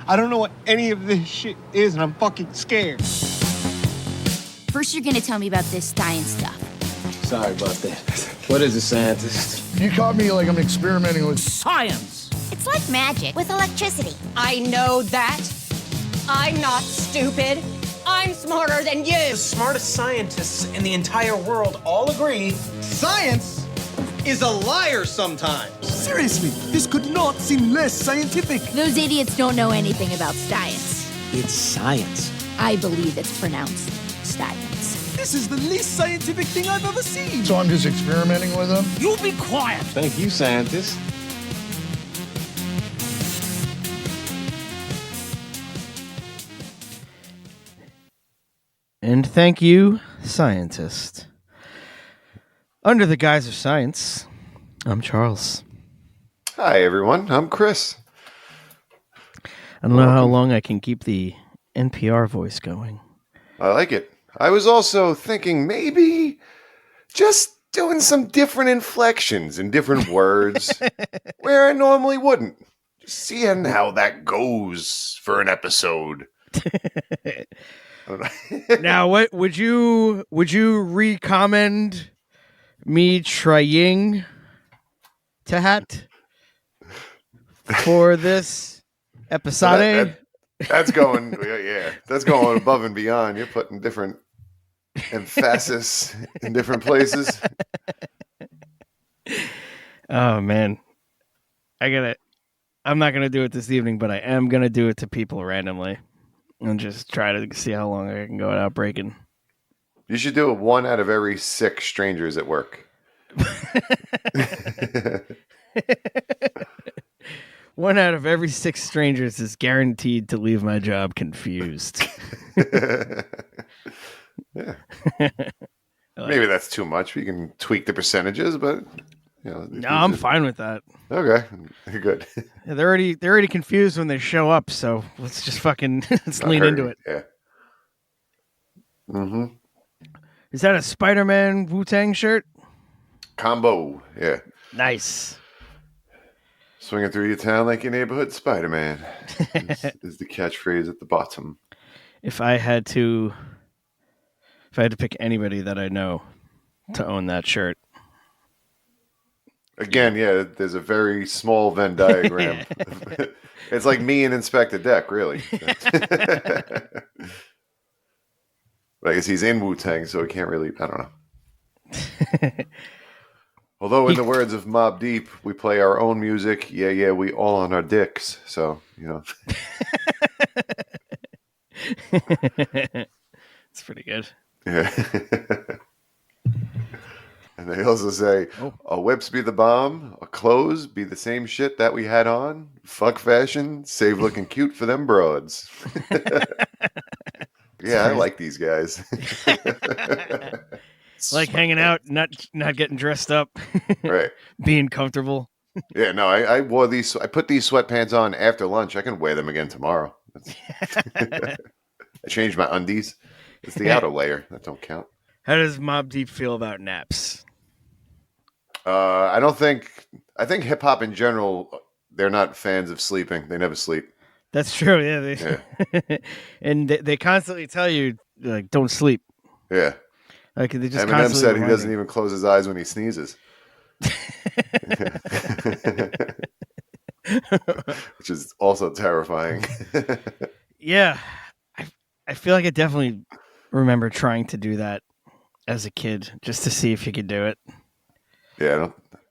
I don't know what any of this shit is, and I'm fucking scared. First, you're gonna tell me about this science stuff. Sorry about that. What is a scientist? You caught me like I'm experimenting with science. It's like magic with electricity. I know that. I'm not stupid. I'm smarter than you. The smartest scientists in the entire world all agree science is a liar sometimes. Seriously, this could not seem less scientific. Those idiots don't know anything about science. It's science. I believe it's pronounced science. This is the least scientific thing I've ever seen. So I'm just experimenting with them? You be quiet. Thank you, scientist. And thank you, scientist. Under the guise of science, I'm Charles. Hi, everyone. I'm Chris. I don't know how long I can keep the NPR voice going. I like it. I was also thinking maybe just doing some different inflections and different words where I normally wouldn't. Just seeing how that goes for an episode. Now, what would you recommend me trying to hat for this episode? That's going, yeah, that's going above and beyond. You're putting different emphasis in different places. Oh man, I'm not gonna do it this evening, but I am gonna do it to people randomly and just try to see how long I can go without breaking. You should do it 1 out of every 6 strangers at work. 1 out of every 6 strangers is guaranteed to leave my job confused. Yeah. Maybe that's too much. We can tweak the percentages, but no, I'm fine with that. Okay, good. Yeah, they're already confused when they show up, so let's just fucking let's lean into it. Yeah. Mm-hmm. Is that a Spider-Man Wu-Tang shirt? Combo, yeah. Nice. Swinging through your town like your neighborhood Spider-Man is the catchphrase at the bottom. If I had to pick anybody that I know to own that shirt. Again, yeah, there's a very small Venn diagram. It's like me and Inspector Deck, really. But I guess he's in Wu-Tang, so he can't really, I don't know. Although, in the words of Mobb Deep, we play our own music. Yeah, we all on our dicks. So, It's pretty good. Yeah. And they also say, whips be the bomb, clothes be the same shit that we had on, fuck fashion, save looking cute for them broads. Yeah, I like these guys. Like hanging out, not getting dressed up. Right. Being comfortable. Yeah, no, I wore these, I put these sweatpants on after lunch. I can wear them again tomorrow. I changed my undies. It's the outer layer. That don't count. How does Mobb Deep feel about naps? I think hip hop in general, they're not fans of sleeping. They never sleep. That's true. Yeah. And they constantly tell you, like, don't sleep. Yeah. Like, they just Eminem said he doesn't even close his eyes when he sneezes. Which is also terrifying. Yeah. I feel like I definitely remember trying to do that as a kid just to see if you could do it. Yeah,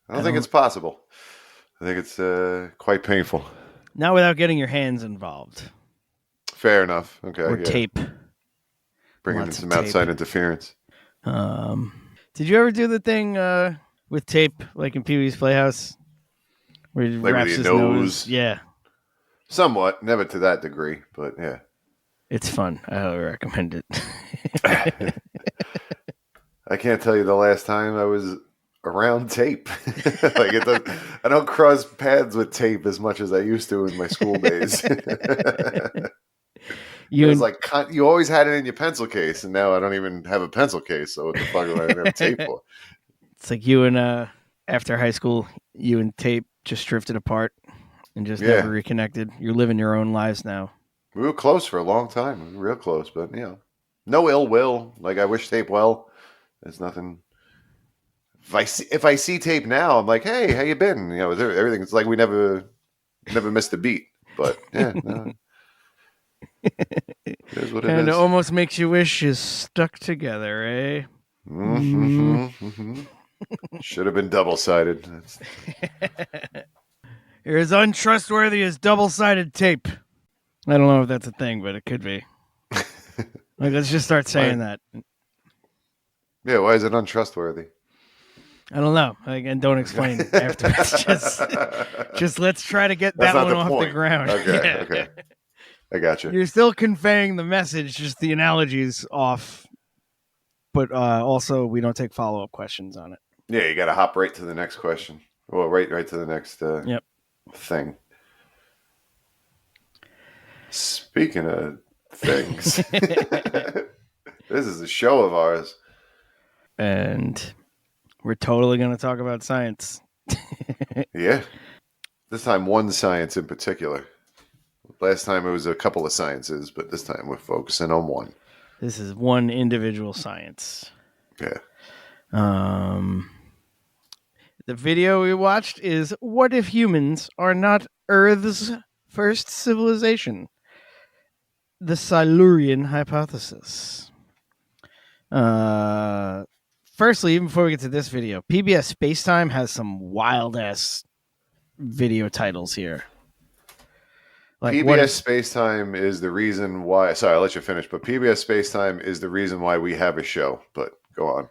I don't think it's possible. I think it's quite painful. Not without getting your hands involved. Fair enough. Okay. Or tape. Bringing in some outside interference. Did you ever do the thing with tape, like in Pee-wee's Playhouse? Where he wraps his nose? Yeah. Somewhat. Never to that degree, but yeah. It's fun. I highly recommend it. I can't tell you the last time I was around tape. I don't cross paths with tape as much as I used to in my school days. You always had it in your pencil case, and now I don't even have a pencil case. So what the fuck do I have tape for? It's like you and after high school, you and tape just drifted apart. and just Yeah. never reconnected. You're living your own lives now. We were close for a long time. We were real close, but no ill will. Like, I wish Tape well. There's nothing. If I see Tape now, I'm like, hey, how you been? Everything. It's like we never missed a beat. But yeah, no. It is what it And it is. almost makes you wish you stuck together, eh? Should have been double-sided. You're as untrustworthy as double-sided tape. I don't know if that's a thing, but it could be. Like, let's just start saying that. Yeah, why is it untrustworthy? I don't know. And don't explain afterwards. Just let's try to get That's that not one the off point. the ground. Okay. I got you. You're still conveying the message, just the analogy's off. But also, we don't take follow-up questions on it. Yeah, you got to hop right to the next question. Well, right to the next thing. Speaking of things, this is a show of ours. And we're totally going to talk about science. Yeah. This time, one science in particular. Last time it was a couple of sciences, but this time we're focusing on one. This is one individual science. Yeah. The video we watched is What If Humans Are Not Earth's First Civilization? The Silurian Hypothesis. Firstly, even before we get to this video, PBS Spacetime has some wild-ass video titles here. Like PBS Spacetime is the reason why... Sorry, I'll let you finish, but PBS Spacetime is the reason why we have a show. But go on.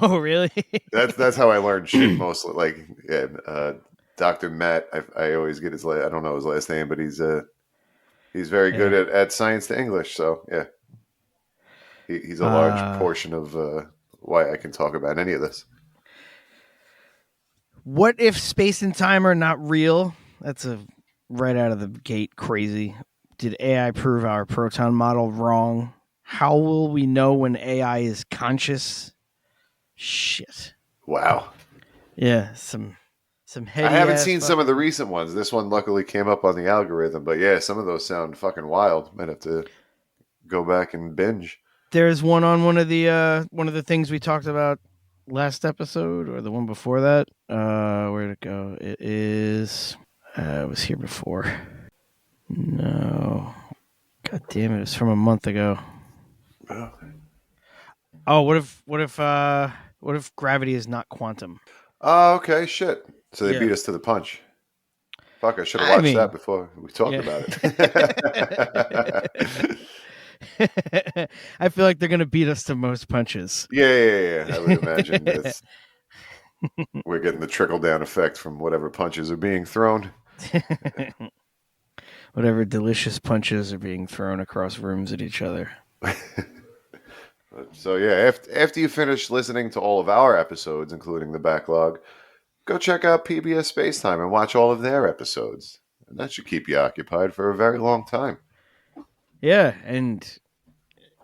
Oh, really? That's how I learned shit mostly. Like, Dr. Matt, I always get his I don't know his last name, but he's very good at science to English. So yeah, he's a large portion of why I can talk about any of this. What if space and time are not real? That's a right out of the gate crazy. Did AI prove our proton model wrong? How will we know when AI is conscious? Shit. Wow. Yeah, some heady. I haven't seen some of the recent ones. This one luckily came up on the algorithm, but yeah, some of those sound fucking wild. Might have to go back and binge. There's one on one of the things we talked about last episode, or the one before that. Where'd it go? It is. It was here before. No. God damn it! It's from a month ago. Oh, what if gravity is not quantum? Oh, okay, shit. So they Yeah. beat us to the punch. Fuck, I should have watched that before we talked about it. I feel like they're gonna beat us to most punches. Yeah. I would imagine we're getting the trickle down effect from whatever punches are being thrown. Whatever delicious punches are being thrown across rooms at each other. So yeah, after you finish listening to all of our episodes, including the backlog, go check out PBS Spacetime and watch all of their episodes. And that should keep you occupied for a very long time. Yeah, and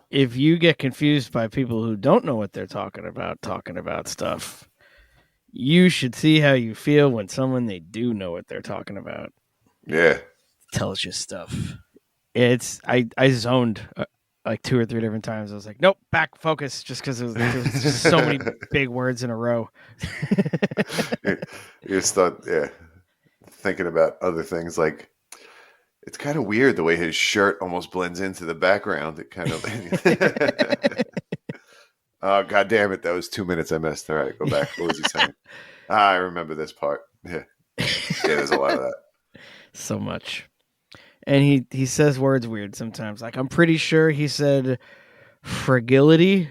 if you get confused by people who don't know what they're talking about stuff, you should see how you feel when someone they do know what they're talking about. Yeah. Tells you stuff. I zoned like 2 or 3 different times. I was like, nope, back, focus, just because there was just so many big words in a row. You start thinking about other things. Like, it's kind of weird the way his shirt almost blends into the background. It kind of oh, god damn it, that was 2 minutes I missed. All right, go back. What was he saying? I remember this part. Yeah, there's a lot of that. So much. And he says words weird sometimes. Like, I'm pretty sure he said fragility.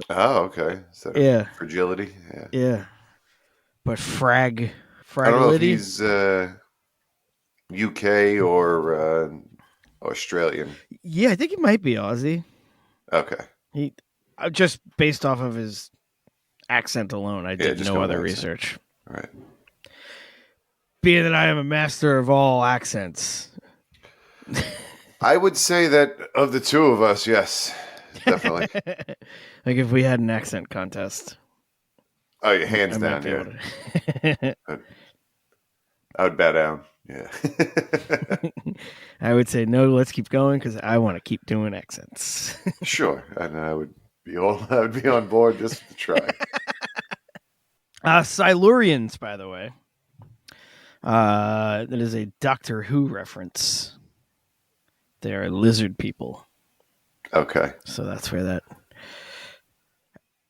Oh, okay. So yeah. Fragility. Yeah. But fragility. I don't know if he's UK or Australian. Yeah, I think he might be Aussie. Okay. He just based off of his accent alone. I did no other research. All right. Being that I am a master of all accents. I would say that of the two of us, yes, definitely. Like if we had an accent contest. Oh, yeah, hands down, yeah. I would bow down. Yeah. I would say no. Let's keep going because I want to keep doing accents. Sure. And I would be on board just to try. Silurians, by the way. That is a Doctor Who reference. They are lizard people. Okay. So that's where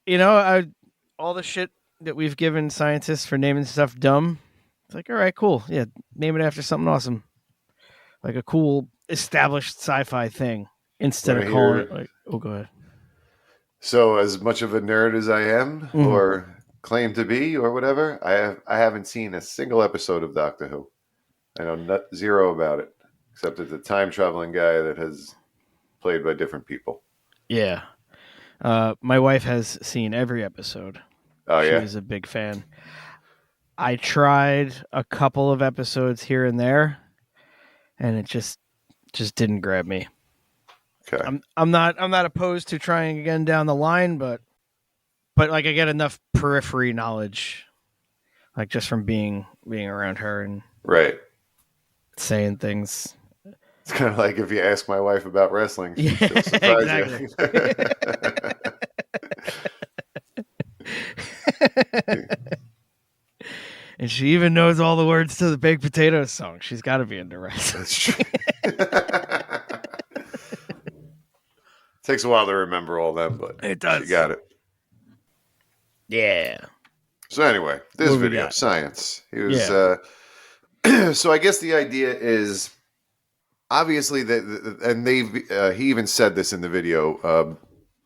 that. All the shit that we've given scientists for naming stuff dumb. It's like, all right, cool. Yeah, name it after something awesome. Like a cool established sci-fi thing instead of calling it like, oh, go ahead. So as much of a nerd as I am or claim to be or whatever, I haven't seen a single episode of Doctor Who. I know zero about it, except it's a time traveling guy that has played by different people. Yeah. My wife has seen every episode. Oh, yeah? She's a big fan. I tried a couple of episodes here and there, and it just didn't grab me. Okay. I'm not opposed to trying again down the line, but like I get enough periphery knowledge, like just from being around her and Right. saying things. It's kind of like if you ask my wife about wrestling, she'll surprise exactly. you. And she even knows all the words to the Baked Potatoes song. She's got to be into wrestling. That's true. Takes a while to remember all them, but it does. She got it. Yeah. So anyway, this video, science. He was. So I guess the idea is obviously that, and he even said this in the video.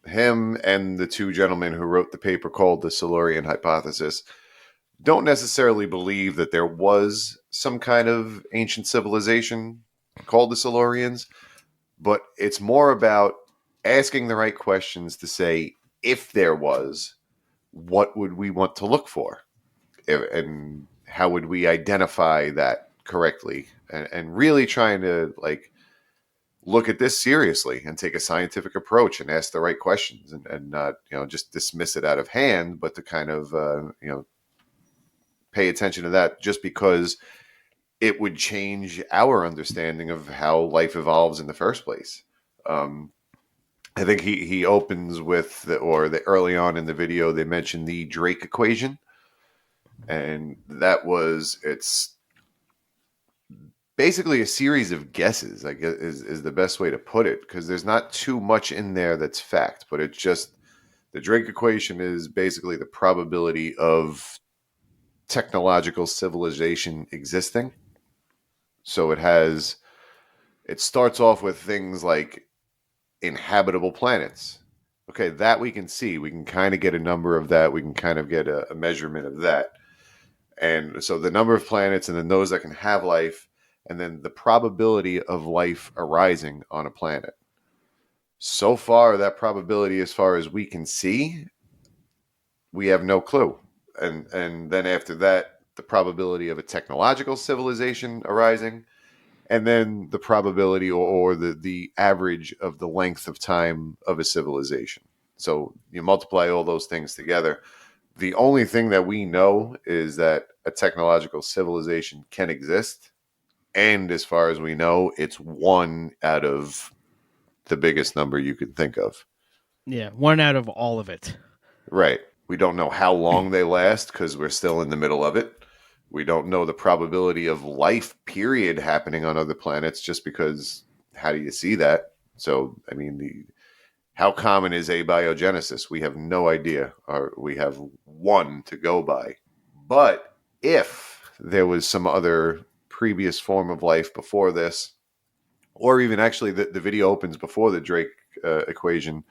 Him and the two gentlemen who wrote the paper called the Silurian Hypothesis don't necessarily believe that there was some kind of ancient civilization called the Silurians, but it's more about asking the right questions to say, if there was, what would we want to look for? And how would we identify that correctly? And really trying to look at this seriously and take a scientific approach and ask the right questions and not, just dismiss it out of hand, but to kind of, pay attention to that just because it would change our understanding of how life evolves in the first place. I think he opens with early on in the video, they mentioned the Drake equation. And it's basically a series of guesses, I guess is the best way to put it, because there's not too much in there that's fact, but it's just the Drake equation is basically the probability of technological civilization existing. So it starts off with things like inhabitable planets. Okay, that we can see. We can kind of get a number of that. We can kind of get a measurement of that. And so the number of planets and then those that can have life, and then the probability of life arising on a planet. So far, that probability, as far as we can see, we have no clue. And then after that, the probability of a technological civilization arising, and then the probability or the average of the length of time of a civilization. So you multiply all those things together. The only thing that we know is that a technological civilization can exist. And as far as we know, it's one out of the biggest number you could think of. Yeah, one out of all of it. Right. We don't know how long they last because we're still in the middle of it. We don't know the probability of life, period, happening on other planets just because how do you see that? So, I mean, how common is abiogenesis? We have no idea. We have one to go by. But if there was some other previous form of life before this, or even actually the video opens before the Drake equation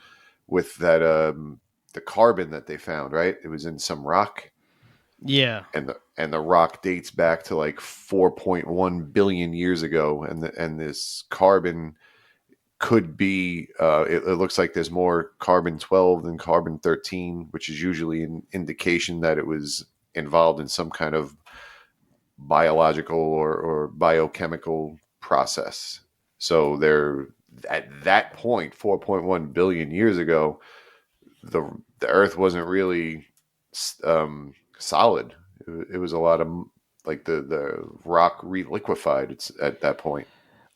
with that the carbon that they found, right? It was in some rock. Yeah. And the rock dates back to 4.1 billion years ago, and this carbon could be it looks like there's more carbon 12 than carbon 13, which is usually an indication that it was involved in some kind of biological or biochemical process. So there, at that point, 4.1 billion years ago, the Earth wasn't really solid. It was a lot of like the rock reliquefied. It's at that point.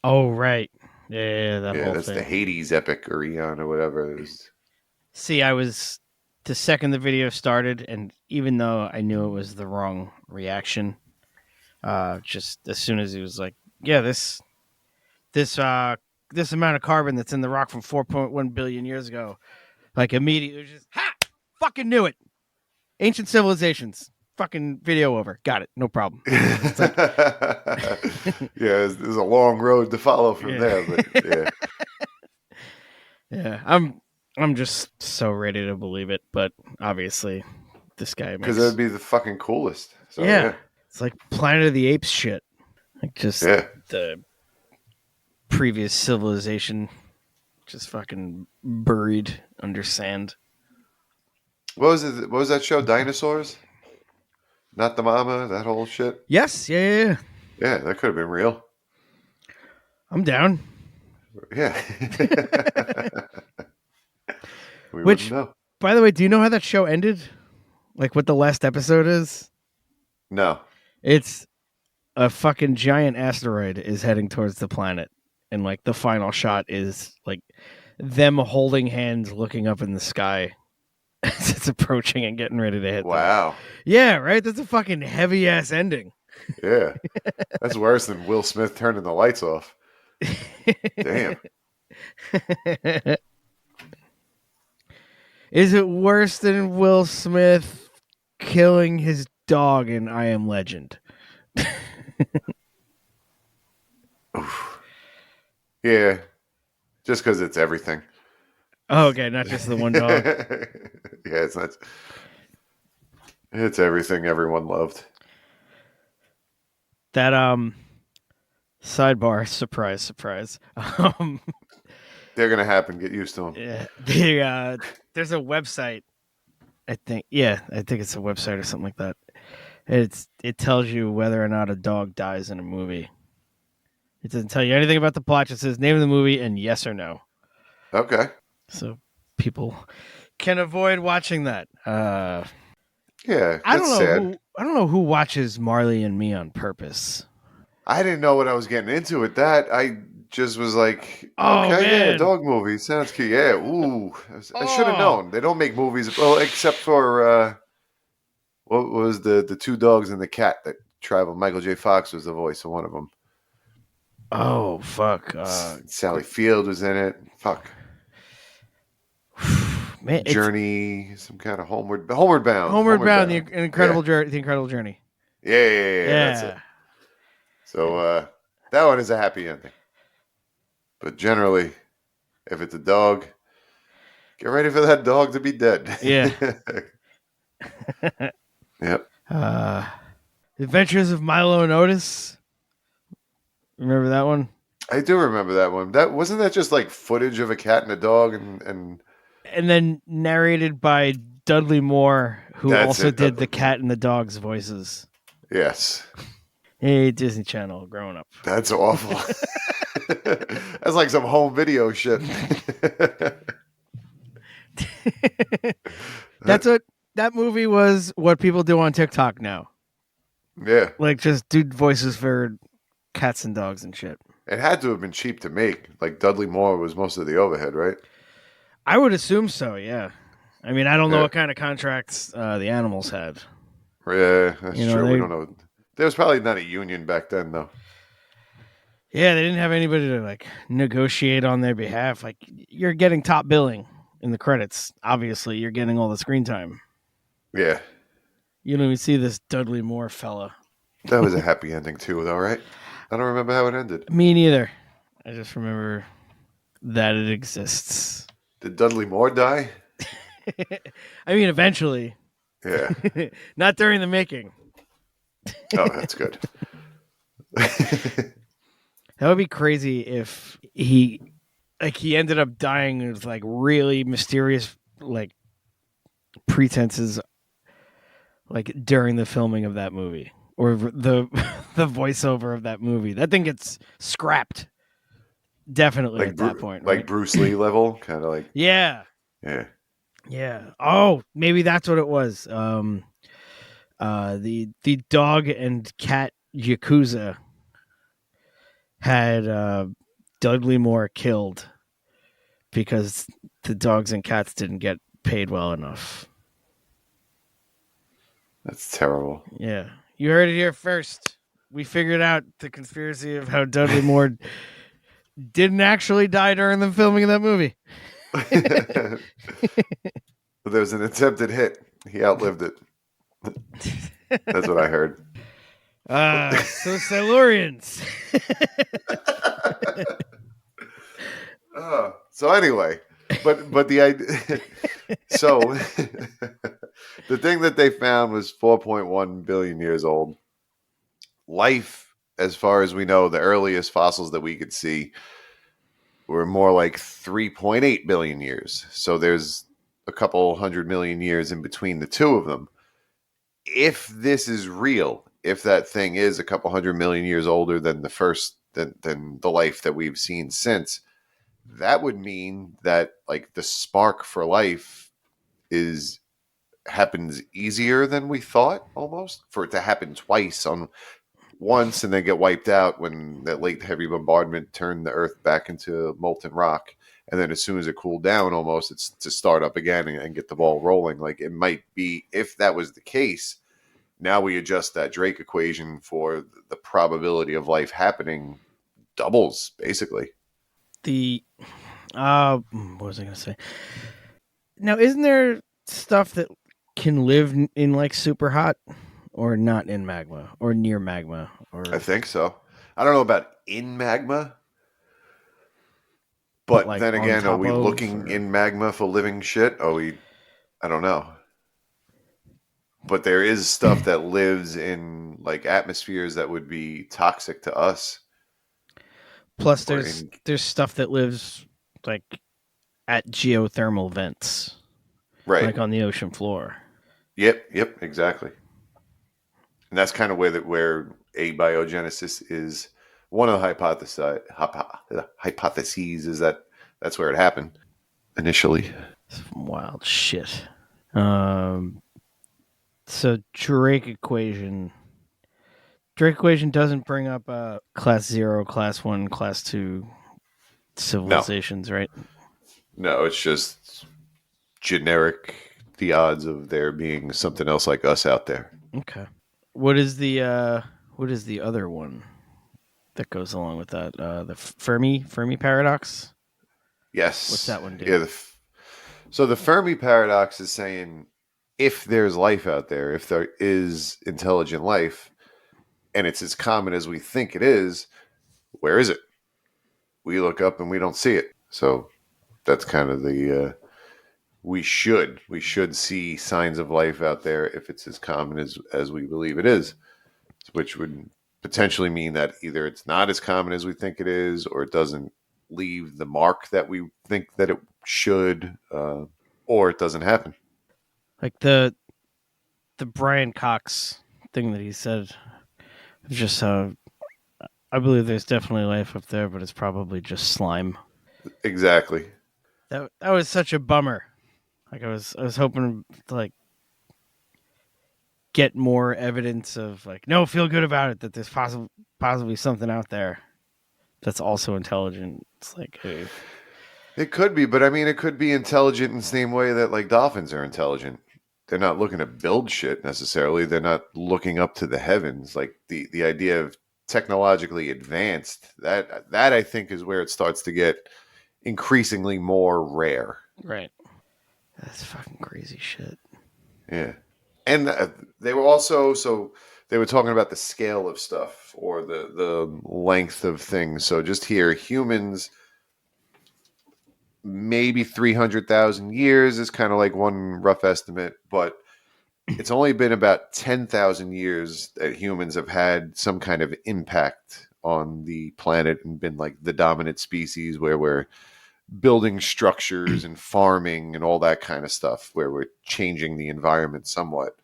Oh, right. Yeah, that Yeah, whole that's thing. the Hades epic or Eon or whatever it is. See, I was the second the video started, and even though I knew it was the wrong reaction, just as soon as he was like, "Yeah, this amount of carbon that's in the rock from 4.1 billion years ago," like immediately, it was just fucking knew it. Ancient civilizations, fucking video over. Got it, no problem. It's like, yeah, there's a long road to follow from there, but yeah. Yeah, I'm just so ready to believe it, but obviously, this guy Because that'd be the fucking coolest. So, yeah, it's like Planet of the Apes shit. Like just the previous civilization, just fucking buried under sand. What was it? What was that show? Dinosaurs? Not the Mama? That whole shit? Yes, yeah. Yeah, that could have been real. I'm down. Yeah. Which, by the way, do you know how that show ended? Like what the last episode is? No. It's a fucking giant asteroid is heading towards the planet. And like the final shot is like them holding hands looking up in the sky as it's approaching and getting ready to hit them. Wow. Yeah, right? That's a fucking heavy ass ending. Yeah. That's worse than Will Smith turning the lights off. Damn. Is it worse than Will Smith killing his dog in I Am Legend? Yeah. Just because it's everything. Oh, okay, not just the one dog. Yeah, it's not. It's everything everyone loved. That sidebar, surprise. They're gonna happen. Get used to them. Yeah, there's a website. I think it's a website or something like that. It tells you whether or not a dog dies in a movie. It doesn't tell you anything about the plot. It says name of the movie and yes or no. Okay. So people can avoid watching that. Yeah, I don't know who watches Marley and Me on purpose. I didn't know what I was getting into with that. I just was like, oh, okay, man. yeah, dog movie sounds cute. Yeah, ooh, I should have known. They don't make movies, well, except for what was the two dogs and the cat that traveled. Michael J. Fox was the voice of one of them. Oh fuck! Sally Field was in it. Fuck. Man, Journey, some kind of Homeward Bound. Homeward Bound, the Incredible Journey. Yeah, that's it. So that one is a happy ending. But generally, if it's a dog, get ready for that dog to be dead. Yeah. Yep. Adventures of Milo and Otis. Remember that one? I do remember that one. That wasn't that just like footage of a cat and a dog and then narrated by Dudley Moore, who also did the cat and the dog's voices. Yes. Hey, Disney Channel, growing up. That's awful. That's like some home video shit. That movie was what people do on TikTok now. Yeah. Like just do voices for cats and dogs and shit. It had to have been cheap to make. Like Dudley Moore was most of the overhead, right? I would assume so, yeah. I mean, I don't know what kind of contracts the animals had. Yeah, that's true. We don't know. There was probably not a union back then, though. Yeah, they didn't have anybody to like negotiate on their behalf. Like you're getting top billing in the credits. Obviously, you're getting all the screen time. Yeah. You don't even see this Dudley Moore fella. That was a happy ending too, though, right? I don't remember how it ended. Me neither. I just remember that it exists. Did Dudley Moore die? I mean, eventually. Yeah. Not during the making. Oh, that's good. That would be crazy if he ended up dying with like really mysterious like pretenses like during the filming of that movie or the voiceover of that movie. That thing gets scrapped. Definitely like at that point. Right? Like Bruce Lee level, kind of like. Yeah. Yeah. Yeah. Oh, maybe that's what it was. The dog and cat Yakuza had Dudley Moore killed because the dogs and cats didn't get paid well enough. That's terrible. Yeah. You heard it here first. We figured out the conspiracy of how Dudley Moore didn't actually die during the filming of that movie. There was an attempted hit. He outlived it. That's what I heard. So Silurians. So anyway, but the idea. So the thing that they found was 4.1 billion years old. Life, as far as we know, the earliest fossils that we could see were more like 3.8 billion years. So there's a couple 100 million years in between the two of them. If this is real, if that thing is a couple 100 million years older than than the life that we've seen since, that would mean that like the spark for life happens easier than we thought, almost, for it to happen twice on once and then get wiped out when that late heavy bombardment turned the earth back into molten rock, and then as soon as it cooled down, almost, it's to start up again and get the ball rolling. Like, it might be, if that was the case, now we adjust that Drake equation for the probability of life happening doubles, basically. What was I going to say? Now, isn't there stuff that can live in like super hot or not in magma or near magma? Or I think so. I don't know about in magma, but like then again, are we looking or... in magma for living shit? I don't know. But there is stuff that lives in like atmospheres that would be toxic to us. Plus, there's stuff that lives like at geothermal vents, right? Like on the ocean floor. Yep, exactly. And that's kind of where abiogenesis is. One of the hypotheses is that that's where it happened initially. Some wild shit. So Drake equation doesn't bring up class 0, class 1, class 2 civilizations, right? No, it's just generic, the odds of there being something else like us out there. Okay. What is the other one that goes along with that? The Fermi paradox? Yes. What's that one do? Yeah, so the Fermi paradox is saying, if there's life out there, if there is intelligent life, and it's as common as we think it is, where is it? We look up and we don't see it. So that's kind of the we should see signs of life out there if it's as common as we believe it is, which would potentially mean that either it's not as common as we think it is, or it doesn't leave the mark that we think that it should, or it doesn't happen. Like the Brian Cox thing that he said, just I believe there's definitely life up there, but it's probably just slime. Exactly. That was such a bummer. Like I was hoping to like get more evidence of like, no, feel good about it, that there's possibly something out there that's also intelligent. It's like, hey. It could be, but I mean, it could be intelligent in the same way that like dolphins are intelligent. They're not looking to build shit necessarily. They're not looking up to the heavens. Like the idea of technologically advanced, that I think is where it starts to get increasingly more rare. Right. That's fucking crazy shit. Yeah. And they were also, so they were talking about the scale of stuff or the length of things. So just here, humans, maybe 300,000 years is kind of like one rough estimate, but it's only been about 10,000 years that humans have had some kind of impact on the planet and been like the dominant species, where we're building structures and farming and all that kind of stuff, where we're changing the environment somewhat.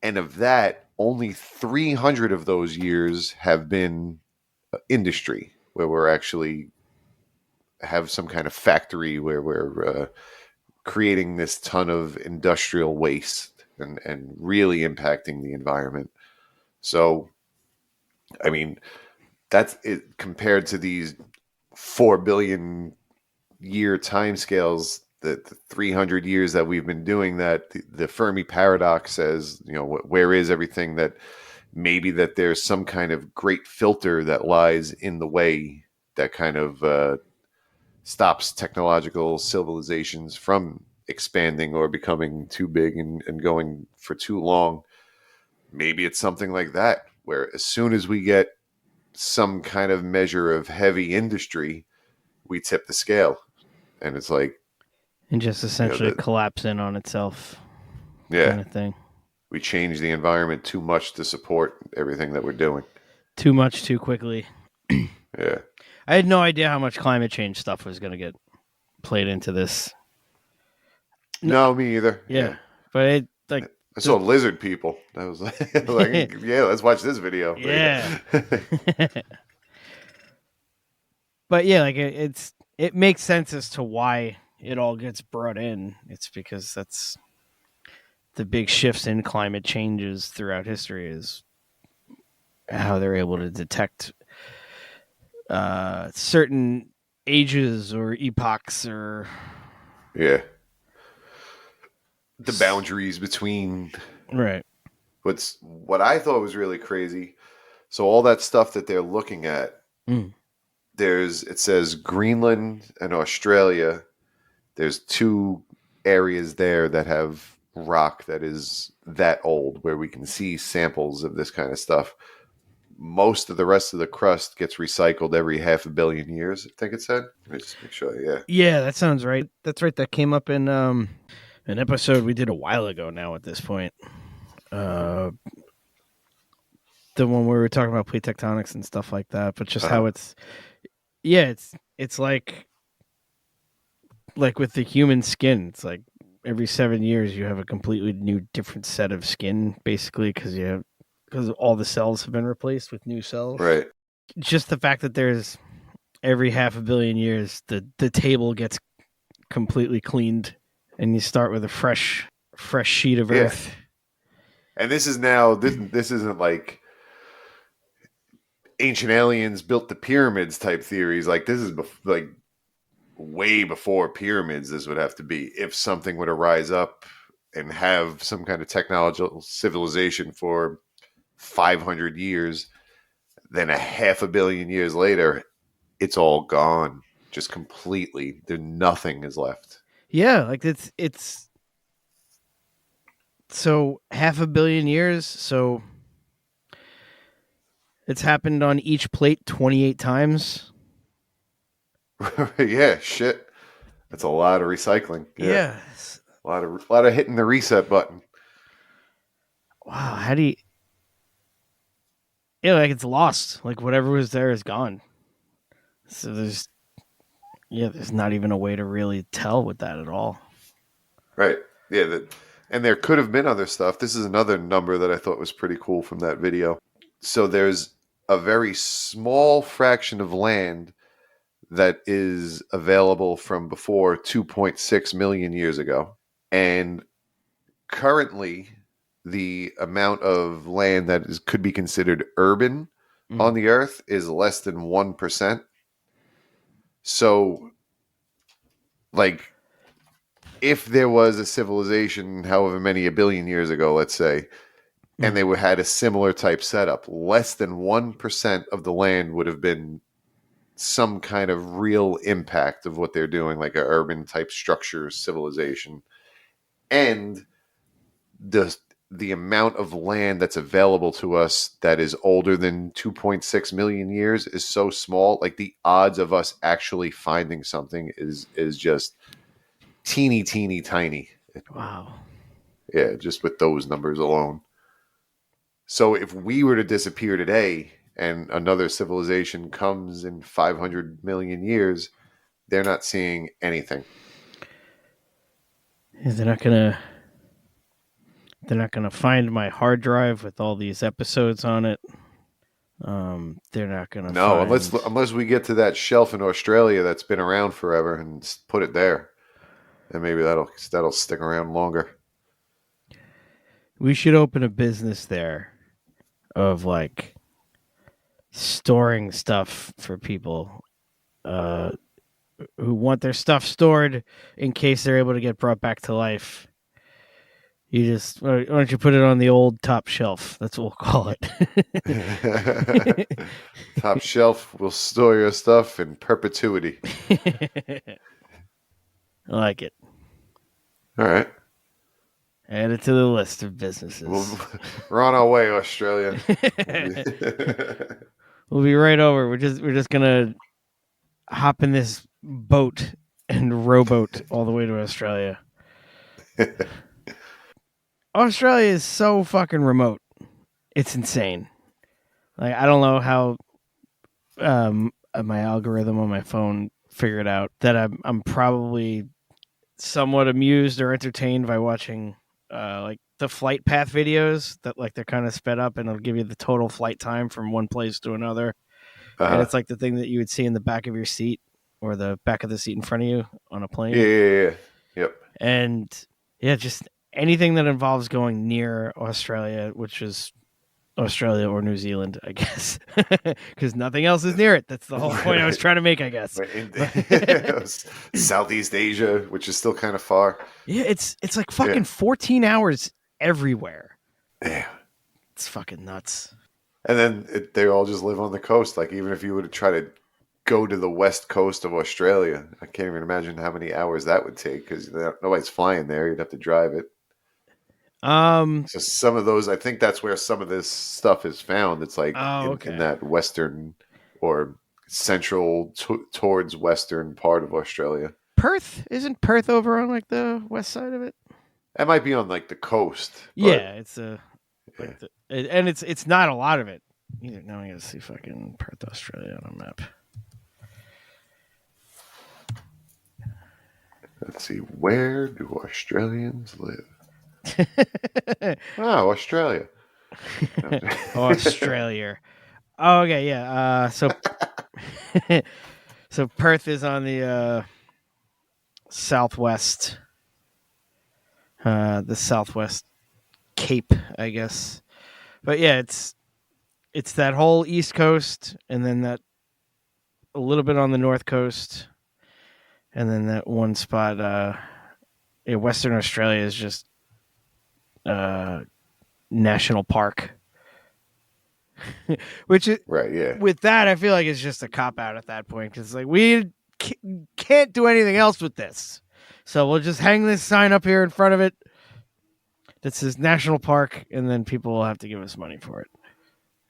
And of that, only 300 of those years have been industry, where we're actually have some kind of factory where we're creating this ton of industrial waste and really impacting the environment. So, I mean, that's it compared to these 4 billion year timescales, the 300 years that we've been doing that. The Fermi paradox says, where is everything that maybe that there's some kind of great filter that lies in the way that kind of stops technological civilizations from expanding or becoming too big and going for too long. Maybe it's something like that, where as soon as we get some kind of measure of heavy industry, we tip the scale. And it's like, and just essentially collapse in on itself, kind of thing. We change the environment too much to support everything that we're doing. Too much, too quickly. Yeah. I had no idea how much climate change stuff was going to get played into this. No, me either. Yeah. But I saw lizard people. I was like, yeah, let's watch this video. Yeah. But yeah, like it makes sense as to why it all gets brought in. It's because that's the big shifts in climate changes throughout history is how they're able to detect certain ages or epochs or the boundaries between right. What I thought was really crazy. So all that stuff that they're looking at, it says Greenland and Australia. There's 2 areas there that have rock that is that old where we can see samples of this kind of stuff. Most of the rest of the crust gets recycled every 500 million years, I think it said. Let me just make sure, Yeah, that sounds right. That's right. That came up in an episode we did a while ago now at this point. The one where we were talking about plate tectonics and stuff like that, but just how it's like with the human skin. It's like every 7 years you have a completely new, different set of skin, basically, because all the cells have been replaced with new cells. Right. Just the fact that there's every 500 million years, the table gets completely cleaned, and you start with a fresh sheet of earth. And this is now this isn't like ancient aliens built the pyramids type theories. Like this is like way before pyramids. This would have to be if something were to rise up and have some kind of technological civilization for 500 years, then 500 million years later, it's all gone, just completely. Nothing is left. Yeah, like it's so 500 million years. So it's happened on each plate 28 times. Yeah, shit. That's a lot of recycling. Yeah. A lot of hitting the reset button. Wow, how do you... Yeah, like it's lost. Like whatever was there is gone. So there's not even a way to really tell with that at all. Right. Yeah, and there could have been other stuff. This is another number that I thought was pretty cool from that video. So there's a very small fraction of land that is available from before 2.6 million years ago. And currently, the amount of land that could be considered urban on the Earth is less than 1%. So, like, if there was a civilization, however many a billion years ago, let's say, and they had a similar type setup, less than 1% of the land would have been some kind of real impact of what they're doing, like an urban type structure civilization. And the amount of land that's available to us that is older than 2.6 million years is so small. Like the odds of us actually finding something is just teeny tiny. Wow. Yeah, just with those numbers alone. So if we were to disappear today and another civilization comes in 500 million years, they're not seeing anything. They're not gonna find my hard drive with all these episodes on it. They're not gonna. No, unless we get to that shelf in Australia that's been around forever and put it there, and maybe that'll stick around longer. We should open a business there of like storing stuff for people who want their stuff stored in case they're able to get brought back to life. You just, why don't you put it on the old top shelf? That's what we'll call it. Top shelf will store your stuff in perpetuity. I like it. All right. Add it to the list of businesses. We're on our way, Australia. We'll be right over. We're just gonna hop in this boat and rowboat all the way to Australia. Australia is so fucking remote. It's insane. Like, I don't know how my algorithm on my phone figured out that I'm probably somewhat amused or entertained by watching like the flight path videos that like they're kind of sped up and it'll give you the total flight time from one place to another. And it's like the thing that you would see in the back of your seat or the back of the seat in front of you on a plane. Yeah. Yep. And yeah, just anything that involves going near Australia, which is Australia or New Zealand, I guess, because nothing else is near it. That's the whole point I was trying to make, I guess. Southeast Asia, which is still kind of far. Yeah, it's like fucking 14 hours everywhere. Yeah. It's fucking nuts. And then they all just live on the coast. Like, even if you were to try to go to the west coast of Australia, I can't even imagine how many hours that would take because nobody's flying there. You'd have to drive it. So some of those, I think that's where some of this stuff is found. It's like in that western or central towards western part of Australia. Perth? Isn't Perth over on like the west side of it? That might be on like the coast. Yeah, it's and it's not a lot of it either. Now I gotta see fucking Perth, Australia on a map. Let's see, where do Australians live? Oh, Australia. Australia. Oh, okay, yeah. So Perth is on the southwest, the southwest Cape, I guess. But yeah, it's that whole east coast, and then that a little bit on the north coast, and then that one spot. Western Australia is just national park. Which is right, yeah. With that, I feel like it's just a cop out at that point because like we can't do anything else with this, so we'll just hang this sign up here in front of it that says national park, and then people will have to give us money for it.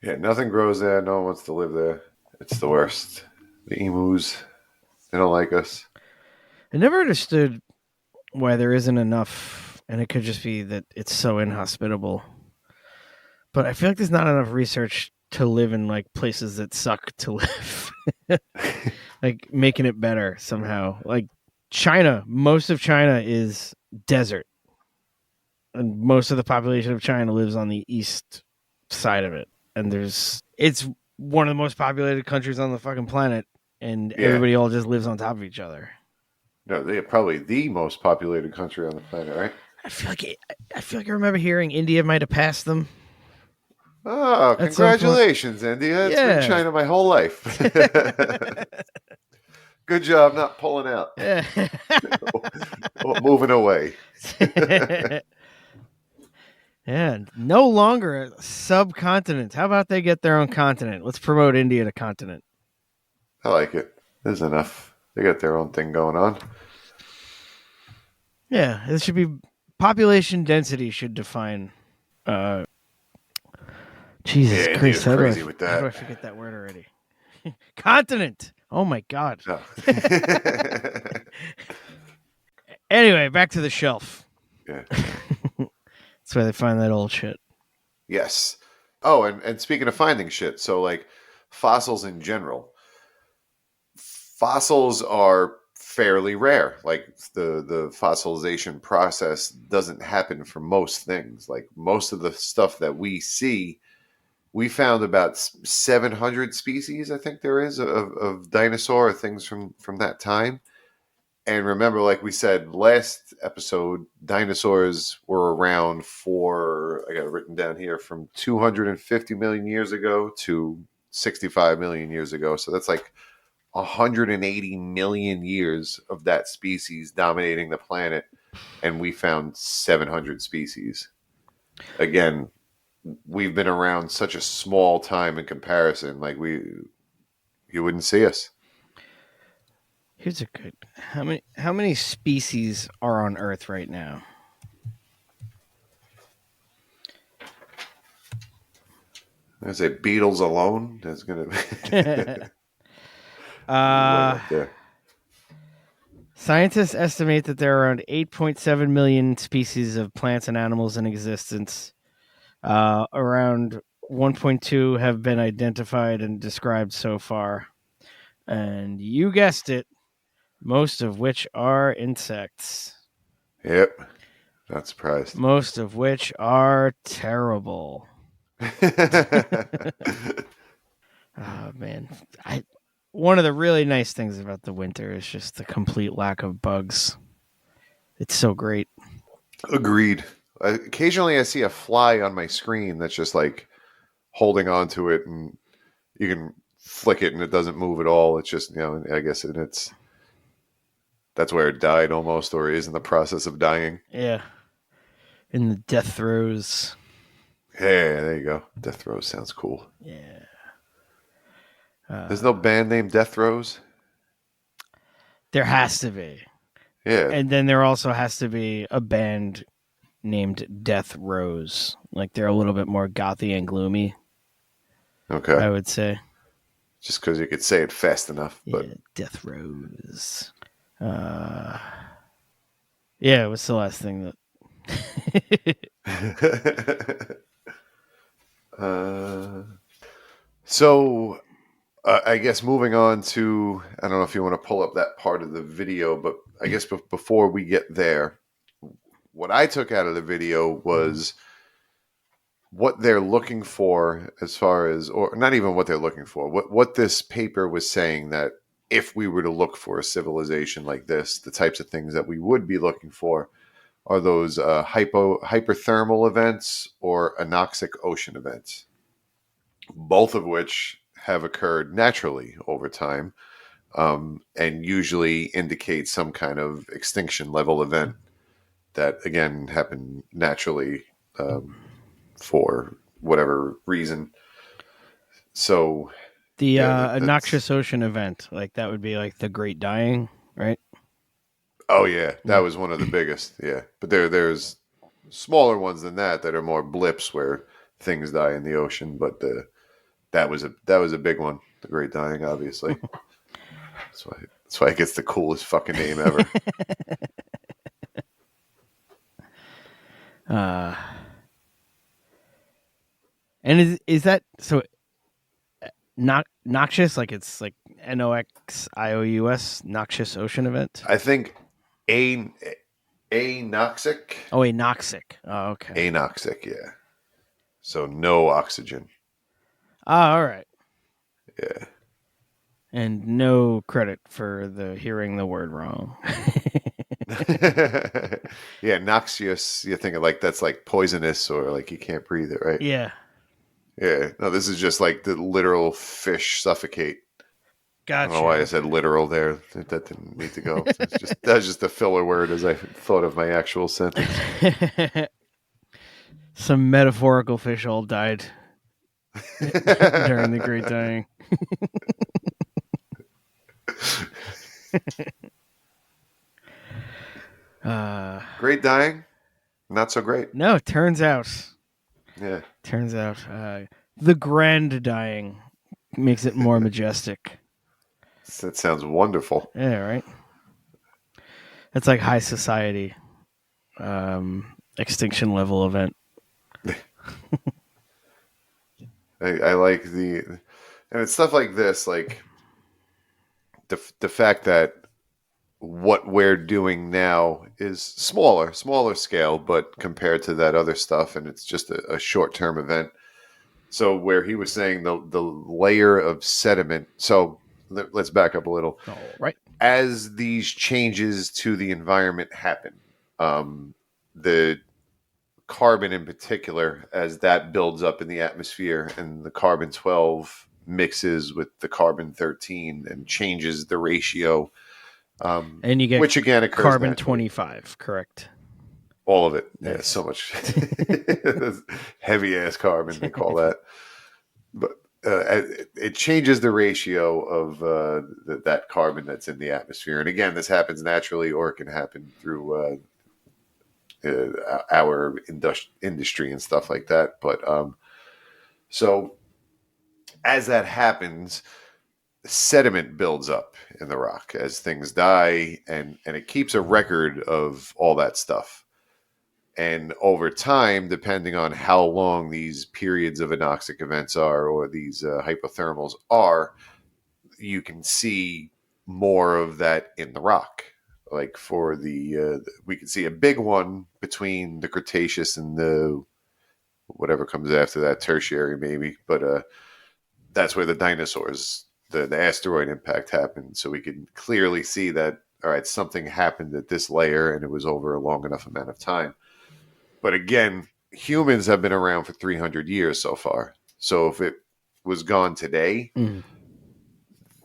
Yeah, nothing grows there. No one wants to live there. It's the worst. The emus, they don't like us. I never understood why there isn't enough, and it could just be that it's so inhospitable. But I feel like there's not enough research to live in like places that suck to live. Like making it better somehow. Like China, most of China is desert. And most of the population of China lives on the east side of it. And it's one of the most populated countries on the fucking planet, and everybody all just lives on top of each other. No, they're probably the most populated country on the planet, right? I feel like I remember hearing India might have passed them. Oh, congratulations, India. It's been China my whole life. Good job not pulling out. Or moving away. Yeah, no longer a subcontinent. How about they get their own continent? Let's promote India to continent. I like it. There's enough. They got their own thing going on. Yeah, it should be population density should define. Jesus Christ, how do I forget that word already? Continent. Oh my God. Oh. Anyway, back to the shelf. Yeah. That's where they find that old shit. Yes. Oh, and speaking of finding shit, so like fossils in general. Fossils are fairly rare. Like the fossilization process doesn't happen for most things. Like most of the stuff that we see, we found about 700 species, I think there is, of dinosaur or things from that time. And remember, like we said last episode, dinosaurs were around for, I got it written down here, from 250 million years ago to 65 million years ago. So that's like 180 million years of that species dominating the planet. And we found 700 species. Again, we've been around such a small time in comparison. Like you wouldn't see us. Here's a good. How many species are on Earth right now? I say beetles alone. That's gonna be way up there. Scientists estimate that there are around 8.7 million species of plants and animals in existence. Around 1.2 have been identified and described so far. And you guessed it, most of which are insects. Yep. Not surprised. Most of which are terrible. Oh, man. One of the really nice things about the winter is just the complete lack of bugs. It's so great. Agreed. Occasionally I see a fly on my screen that's just like holding on to it, and you can flick it and it doesn't move at all. It's just, I guess that's where it died almost, or is in the process of dying. Yeah. In the death throes. Yeah, there you go. Death Throes sounds cool. Yeah. There's no band named Death Throes? There has to be. Yeah. And then there also has to be a band named Death Rose. Like, they're a little bit more gothy and gloomy. Okay. I would say. Just because you could say it fast enough. But Yeah, Death Rose. Yeah, what's the last thing that... So, I guess moving on to, I don't know if you want to pull up that part of the video, but I guess before we get there, what I took out of the video was what they're looking for as far as, or not even what they're looking for, what this paper was saying, that if we were to look for a civilization like this, the types of things that we would be looking for are those hyperthermal events or anoxic ocean events, both of which have occurred naturally over time, and usually indicate some kind of extinction level event that, again, happened naturally for whatever reason. So The noxious ocean event, like that would be like the Great Dying, right? Oh yeah, that was one of the biggest. Yeah, but there's smaller ones than that are more blips where things die in the ocean. But that was a big one. The Great Dying, obviously. That's why it gets the coolest fucking name ever. And is that so? Noxious, like it's like NOXIOUS, noxious ocean event. I think anoxic. Oh, anoxic. Oh, okay. Anoxic, yeah. So no oxygen. Ah, all right. Yeah. And no credit for hearing the word wrong. Yeah, noxious. You think of like that's like poisonous, or like you can't breathe it, right? Yeah. Yeah. No, this is just like the literal fish suffocate. Gotcha. I don't know why I said literal there. That didn't need to go. That's just a filler word as I thought of my actual sentence. Some metaphorical fish all died during the Great Dying. Great Dying? Not so great. No, turns out. Yeah. Turns out the Grand Dying makes it more majestic. That sounds wonderful. Yeah, right? That's like high society extinction level event. I like and it's stuff like this, like the fact that what we're doing now is smaller scale, but compared to that other stuff, and it's just a short-term event. So where he was saying the layer of sediment. So let's back up a little. All right. as these changes to the environment happen, the carbon in particular, as that builds up in the atmosphere and the carbon-12 mixes with the carbon-13 and changes the ratio, and you get which again occurs carbon-25, correct? All of it. Nice. Yeah, so much heavy ass carbon, they call that. But it changes the ratio of that carbon that's in the atmosphere. And again, this happens naturally, or it can happen through our industry and stuff like that. But so as that happens, sediment builds up in the rock as things die, and it keeps a record of all that stuff. And over time, depending on how long these periods of anoxic events are, or these hypothermals are, you can see more of that in the rock. Like for we can see a big one between the Cretaceous and the whatever comes after that, Tertiary maybe. But that's where the dinosaurs, the asteroid impact happened. So we can clearly see that, all right, something happened at this layer, and it was over a long enough amount of time. But again, humans have been around for 300 years so far. So if it was gone today,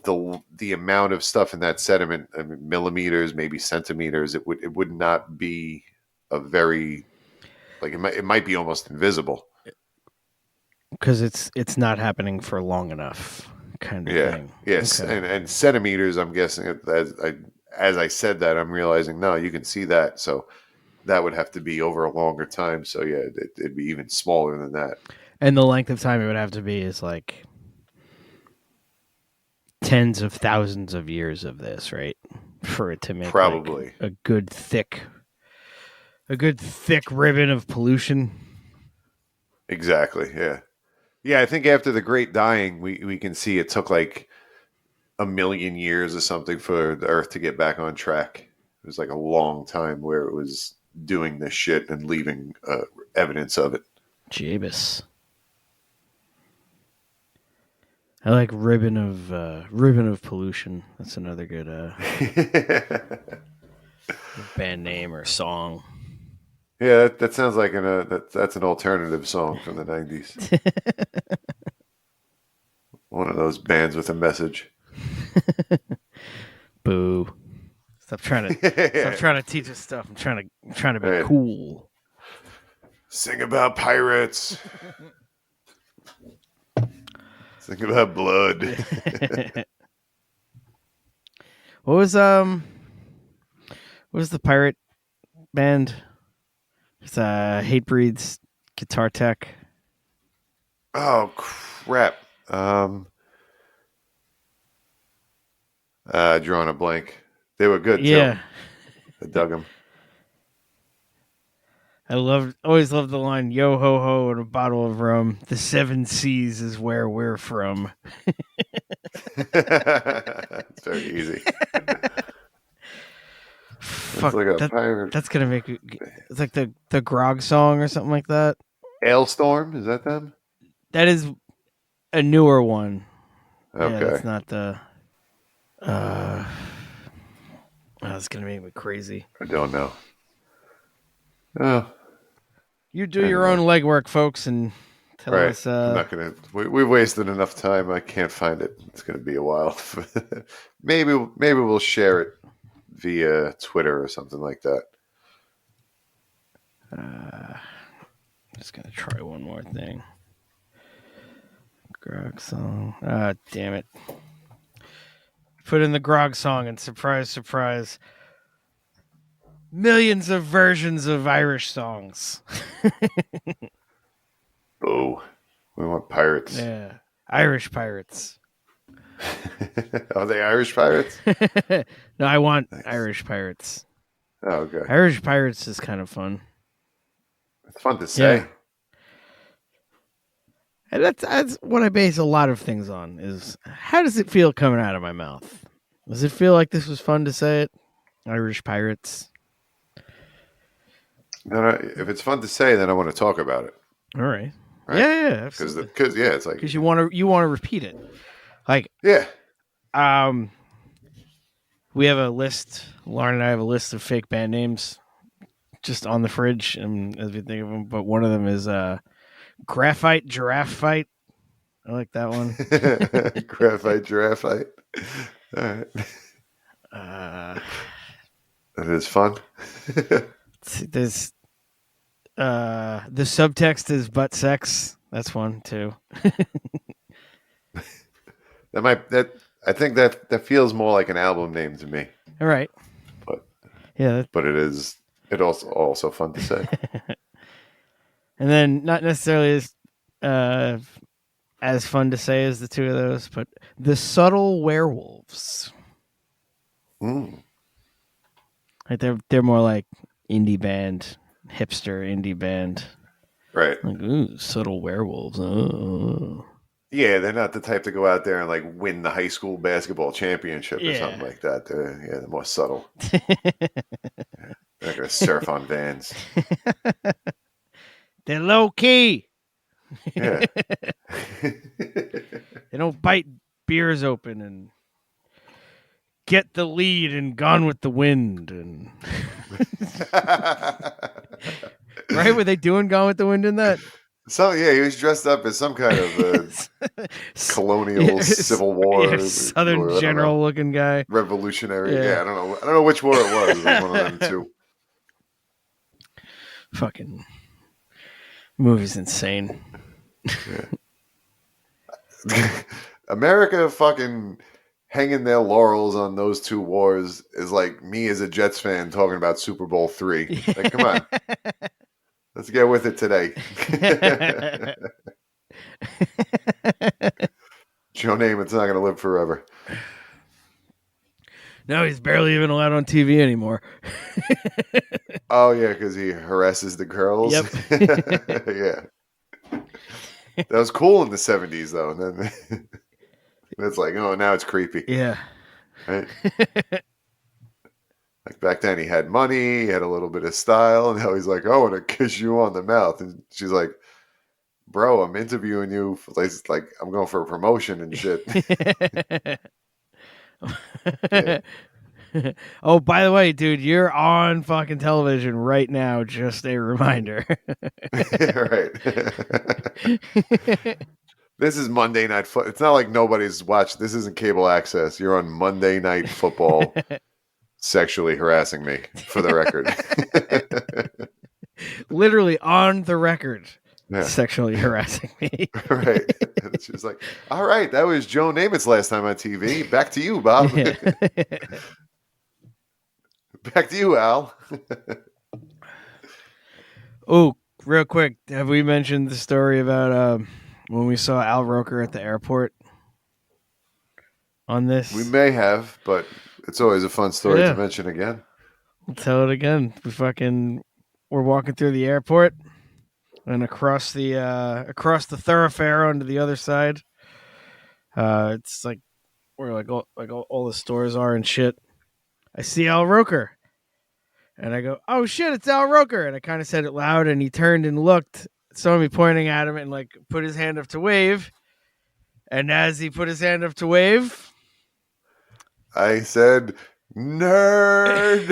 the amount of stuff in that sediment, I mean, millimeters, maybe centimeters, it would not be a very, like, it might be almost invisible. Because it's not happening for long enough, kind of thing. Yes, okay. and centimeters, I'm guessing, as I said that, I'm realizing, no, you can see that. So that would have to be over a longer time. So yeah, it'd be even smaller than that. And the length of time it would have to be is like tens of thousands of years of this, right? For it to make probably like a good thick ribbon of pollution. Exactly. Yeah. Yeah. I think after the Great Dying, we can see it took like 1 million years or something for the Earth to get back on track. It was like a long time where it was doing this shit and leaving evidence of it. Jabus. I like ribbon of pollution. That's another good band name or song. Yeah, that sounds like that's an alternative song from the 90s. One of those bands with a message. Boo. Stop trying to teach us stuff. I'm trying to be cool. Sing about pirates. Sing about blood. What was the pirate band? It's Hatebreed's guitar tech. Oh crap. Drawing a blank. They were good too. I dug them. I always loved the line, yo ho ho and a bottle of rum. The 7 seas is where we're from. It's very easy. Fuck, like a pirate. That's gonna make it's like the grog song or something like that. Ailstorm, is that them? That is a newer one. Okay. Yeah, that's not the that's gonna make me crazy. I don't know. Oh. You do your own legwork, folks, and tell us. I'm not gonna. We've wasted enough time. I can't find it. It's gonna be a while. maybe we'll share it via Twitter or something like that. I'm just gonna try one more thing. Grog song. Ah, damn it. Put in the grog song and surprise, surprise. Millions of versions of Irish songs. Oh, we want pirates. Yeah. Irish pirates. Are they Irish pirates? No, I want Irish pirates. Oh, okay. Irish pirates is kind of fun. It's fun to say. Yeah. And that's what I base a lot of things on, is how does it feel coming out of my mouth? Does it feel like this was fun to say it? Irish pirates. No, if it's fun to say, then I want to talk about it. All right. Yeah, absolutely. Because it's like, because you want to repeat it, like yeah. We have a list. Lauren and I have a list of fake band names just on the fridge, and as we think of them. But one of them is Graphite Giraffe Fight. I like that one. Graphite Giraffe Fight. All right. That is fun. There's the subtext is butt sex. That's one too. I think that feels more like an album name to me. All right. But yeah, but it also fun to say. And then not necessarily as fun to say as the two of those, but the Subtle Werewolves. Like they're more like indie band, hipster indie band. Right. Like, ooh, Subtle Werewolves. Oh. Yeah, they're not the type to go out there and like win the high school basketball championship or something like that. They're more subtle. They're gonna surf on vans. They're low key. Yeah. They don't bite beers open and get the lead in Gone with the Wind. And right? Were they doing Gone with the Wind in that? So yeah, he was dressed up as some kind of colonial Civil War, Southern general looking guy, revolutionary. Yeah, I don't know which war it was. It was one of them two. Fucking movie's insane. Yeah. America fucking hanging their laurels on those two wars is like me as a Jets fan talking about Super Bowl III. Like, come on. Let's get with it today. Joe Namath's not going to live forever. No, he's barely even allowed on TV anymore. Oh, yeah, because he harasses the girls? Yep. Yeah. That was cool in the 70s, though. And then it's like, oh, now it's creepy. Yeah. Right? Like back then he had money, he had a little bit of style, and now he's like, oh, I want to kiss you on the mouth. And she's like, bro, I'm interviewing you for like I'm going for a promotion and shit. Yeah. Oh, by the way, dude, you're on fucking television right now. Just a reminder. Right. This is Monday Night Football. It's not like nobody's watched. This isn't cable access. You're on Monday Night Football. Sexually harassing me, for the record. Literally on the record, sexually harassing me. Right. She was like, all right, that was Joe Namath's last time on TV. Back to you, Bob. Yeah. Back to you, Al. Oh, real quick, have we mentioned the story about when we saw Al Roker at the airport on this? We may have, but it's always a fun story to mention again. We'll tell it again. We're walking through the airport and across the thoroughfare onto the other side. It's like where all the stores are and shit. I see Al Roker. And I go, oh shit, it's Al Roker. And I kind of said it loud, and he turned and looked, saw me pointing at him and like put his hand up to wave. And as he put his hand up to wave, I said, nerd.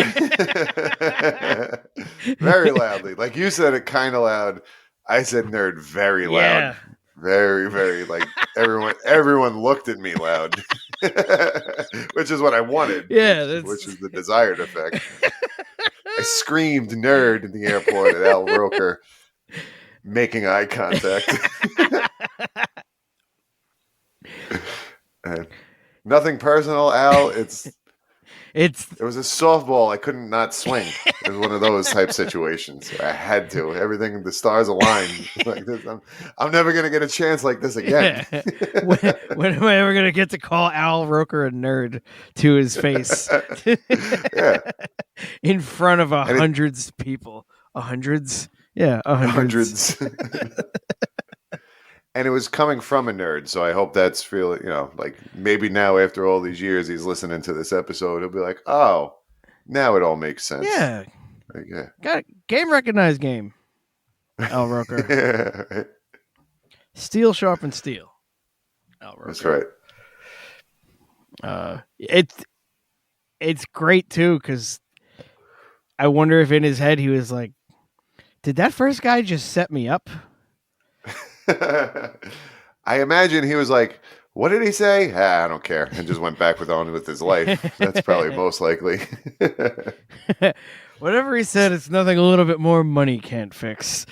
Very loudly. Like you said it kind of loud. I said nerd very loud. Yeah. Very, very like everyone looked at me loud. Which is what I wanted. Yeah. Which is the desired effect. I screamed nerd in the airport at Al Roker, making eye contact. Nothing personal, Al. It was a softball I couldn't not swing. It was one of those type situations. I had to. Everything, the stars aligned. Like this. I'm never going to get a chance like this again. when am I ever going to get to call Al Roker a nerd to his face? Yeah. In front of hundreds of people. Hundreds? Yeah, hundreds. And it was coming from a nerd, so I hope that's like maybe now after all these years he's listening to this episode, he'll be like, oh, now it all makes sense. Yeah. Like, yeah. Got a game recognized game. Al Roker. Yeah, right. Steel sharpen steel. Al Roker. That's right. it's great too because I wonder if in his head he was like, "Did that first guy just set me up?" I imagine he was like, "What did he say? I don't care," and just went back on with his life. That's probably most likely. Whatever he said, it's nothing a little bit more money can't fix.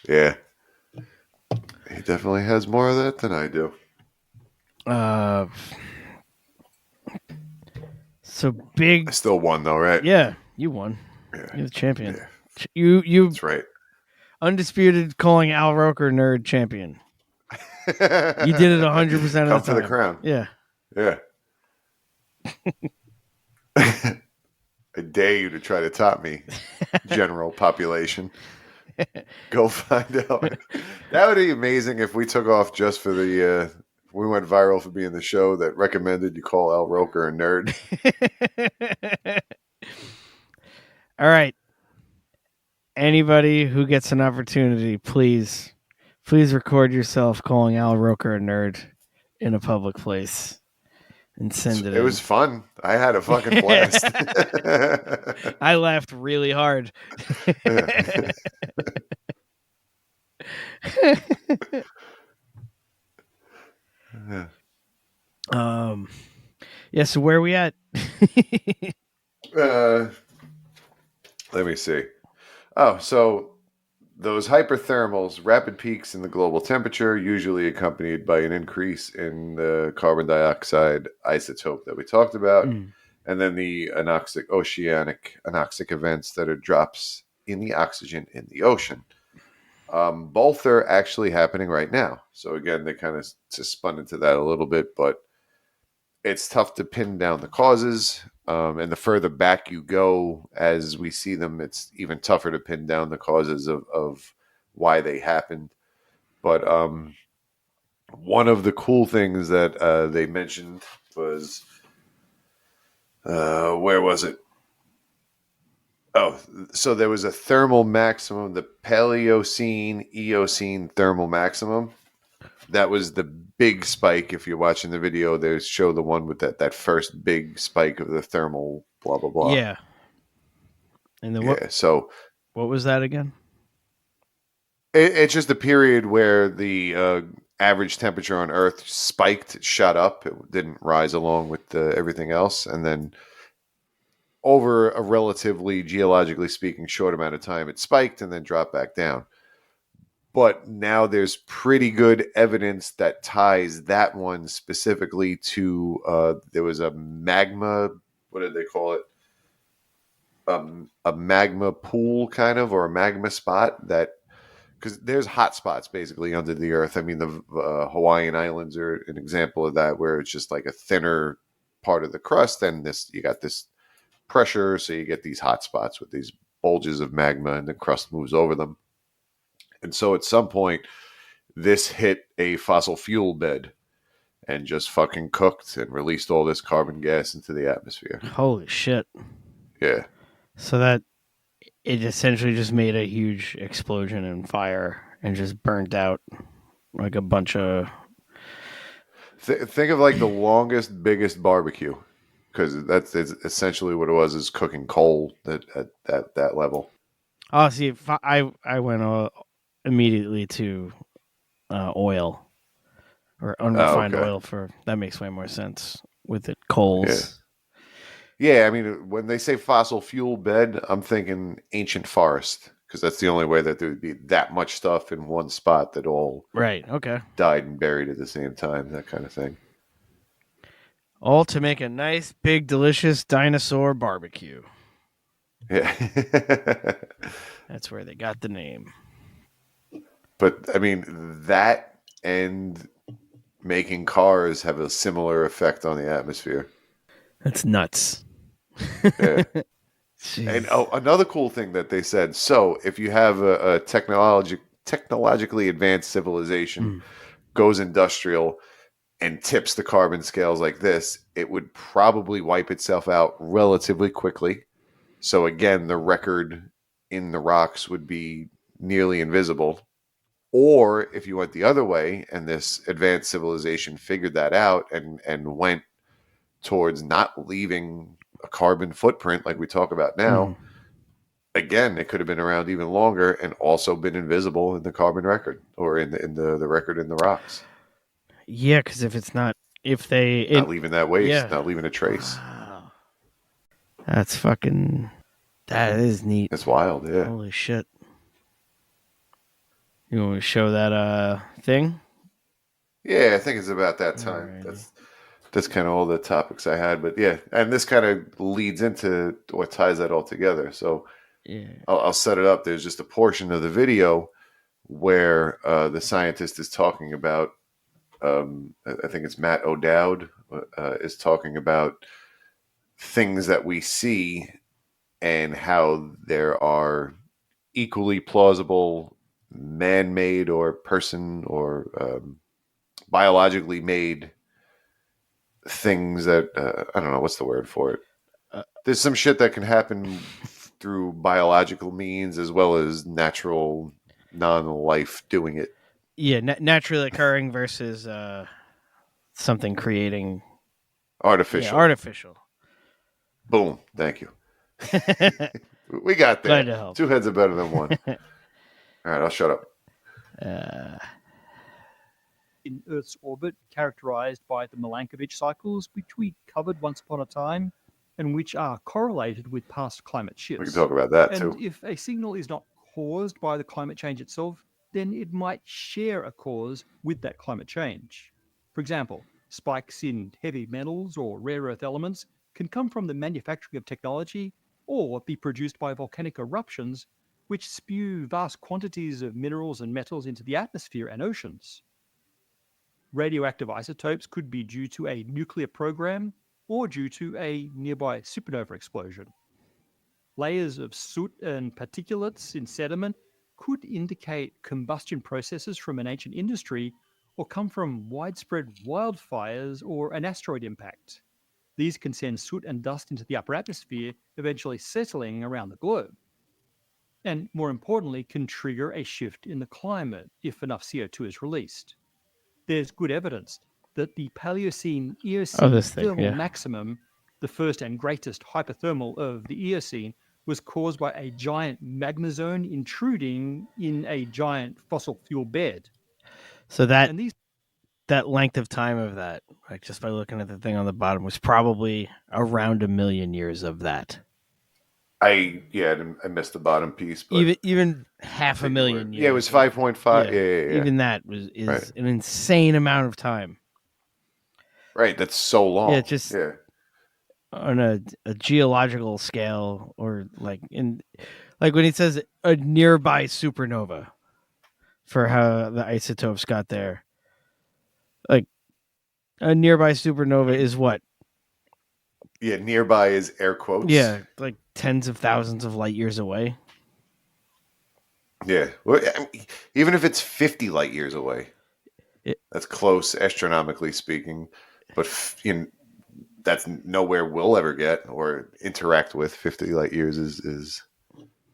Yeah. He definitely has more of that than I do. So big. I still won though, right? Yeah, you won. Yeah. You're the champion. Yeah. You That's right. undisputed calling Al Roker nerd champion. You did it 100% of the time. Come for the crown. Yeah. Yeah. I dare you to try to top me, general population. Go find out. That would be amazing if we took off just for the we went viral for being the show that recommended you call Al Roker a nerd. All right. Anybody who gets an opportunity, please record yourself calling Al Roker a nerd in a public place and send it in. It was fun. I had a fucking blast. I laughed really hard. Yeah, so where are we at? Let me see. Oh, so those hyperthermals, rapid peaks in the global temperature, usually accompanied by an increase in the carbon dioxide isotope that we talked about, and then the oceanic anoxic events that are drops in the oxygen in the ocean. Both are actually happening right now. So again, they kind of just spun into that a little bit, but it's tough to pin down the causes. And the further back you go, as we see them, it's even tougher to pin down the causes of why they happened. But one of the cool things that they mentioned was, where was it? Oh, so there was a thermal maximum, the Paleocene, Eocene thermal maximum. That was the big spike. If you're watching the video, they show the one with that first big spike of the thermal blah, blah, blah. Yeah. And then what was that again? It's just a period where the average temperature on Earth spiked, shot up. It didn't rise along with everything else. And then over a relatively, geologically speaking, short amount of time, it spiked and then dropped back down. But now there's pretty good evidence that ties that one specifically to there was a magma, what did they call it? A magma pool kind of, or a magma spot that, because there's hot spots basically under the earth. I mean, the Hawaiian Islands are an example of that, where it's just like a thinner part of the crust, and you got this pressure, so you get these hot spots with these bulges of magma, and the crust moves over them. And so at some point, this hit a fossil fuel bed and just fucking cooked and released all this carbon gas into the atmosphere. Holy shit. Yeah. So that it essentially just made a huge explosion and fire and just burnt out like a bunch of... Think of like the longest, biggest barbecue, because that's essentially what it was, is cooking coal at that level. Oh, see, I went immediately to oil or unrefined oil that makes way more sense with it. Coals. Yeah, I mean, when they say fossil fuel bed, I'm thinking ancient forest, because that's the only way that there would be that much stuff in one spot that all died and buried at the same time, that kind of thing. All to make a nice, big, delicious dinosaur barbecue. Yeah. That's where they got the name. But, I mean, that and making cars have a similar effect on the atmosphere. That's nuts. Yeah. And another cool thing that they said, so if you have a technologically advanced civilization, goes industrial, and tips the carbon scales like this, it would probably wipe itself out relatively quickly. So again, the record in the rocks would be nearly invisible. Or if you went the other way and this advanced civilization figured that out and went towards not leaving a carbon footprint like we talk about now, again, it could have been around even longer and also been invisible in the carbon record or in the record in the rocks. Yeah, because if it's not, not leaving that waste, yeah. not leaving a trace. Wow. That's fucking. That is neat. It's wild, yeah. Holy shit. You want me to show that thing? Yeah, I think it's about that time. Alrighty. That's kind of all the topics I had, but yeah, and this kind of leads into what ties that all together. So Yeah. I'll set it up. There's just a portion of the video where the scientist is talking about. I think it's Matt O'Dowd is talking about things that we see and how there are equally plausible man-made or person or biologically made things that I don't know what's the word for it. There's some shit that can happen through biological means as well as natural non-life doing it. Yeah, naturally occurring versus something creating Artificial. Yeah, artificial. Boom. Thank you. We got Glad to that. help. 2 heads are better than one. All right, I'll shut up. In Earth's orbit, characterized by the Milankovitch cycles, which we covered once upon a time, and which are correlated with past climate shifts. We can talk about that, and too. if a signal is not caused by the climate change itself, then it might share a cause with that climate change. For example, spikes in heavy metals or rare earth elements can come from the manufacturing of technology or be produced by volcanic eruptions, which spew vast quantities of minerals and metals into the atmosphere and oceans. Radioactive isotopes could be due to a nuclear program or due to a nearby supernova explosion. Layers of soot and particulates in sediment could indicate combustion processes from an ancient industry or come from widespread wildfires or an asteroid impact. These can send soot and dust into the upper atmosphere, eventually settling around the globe. And more importantly, can trigger a shift in the climate if enough CO2 is released. There's good evidence that the Paleocene-Eocene thermal maximum, the first and greatest hypothermal of the Eocene, was caused by a giant magma zone intruding in a giant fossil fuel bed. So that length of time of that, like just by looking at the thing on the bottom, was probably around 1 million years of that. I missed the bottom piece, but even half a million years. Yeah, it was 5.5. Yeah. Even that is an insane amount of time. Right, that's so long. Yeah, just on a geological scale, or like when he says a nearby supernova, for how the isotopes got there. Like a nearby supernova is what? Yeah, nearby is air quotes. Yeah, like tens of thousands of light years away. Yeah, well, I mean, even if it's 50 light years away, that's close astronomically speaking. But that's nowhere we'll ever get or interact with. 50 light years is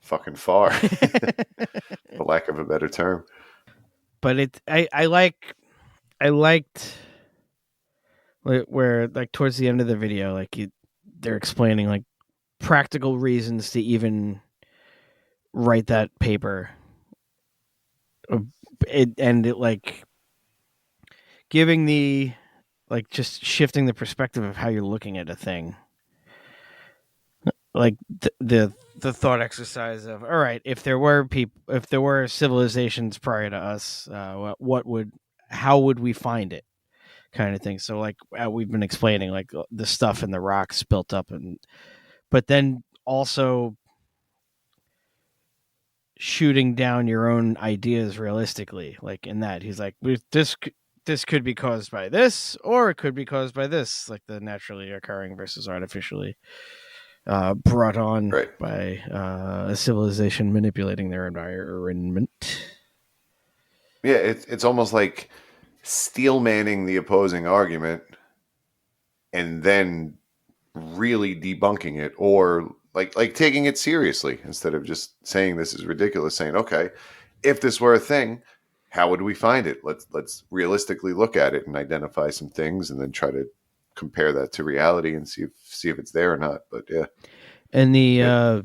fucking far, for lack of a better term. But I liked where like towards the end of the video, like they're explaining like practical reasons to even write that paper. It like giving the like just shifting the perspective of how you're looking at a thing. Like the thought exercise of, all right, if there were civilizations prior to us, how would we find it, kind of thing. So like we've been explaining, like the stuff in the rocks built up, but then also shooting down your own ideas realistically. Like in that, he's like, this could be caused by this, or it could be caused by this, like the naturally occurring versus artificially brought on by a civilization manipulating their environment. Yeah, it's almost like steel manning the opposing argument and then really debunking it, or like taking it seriously instead of just saying this is ridiculous. Saying, okay, if this were a thing, how would we find it? Let's realistically look at it and identify some things, and then try to compare that to reality and see if it's there or not. But yeah. And the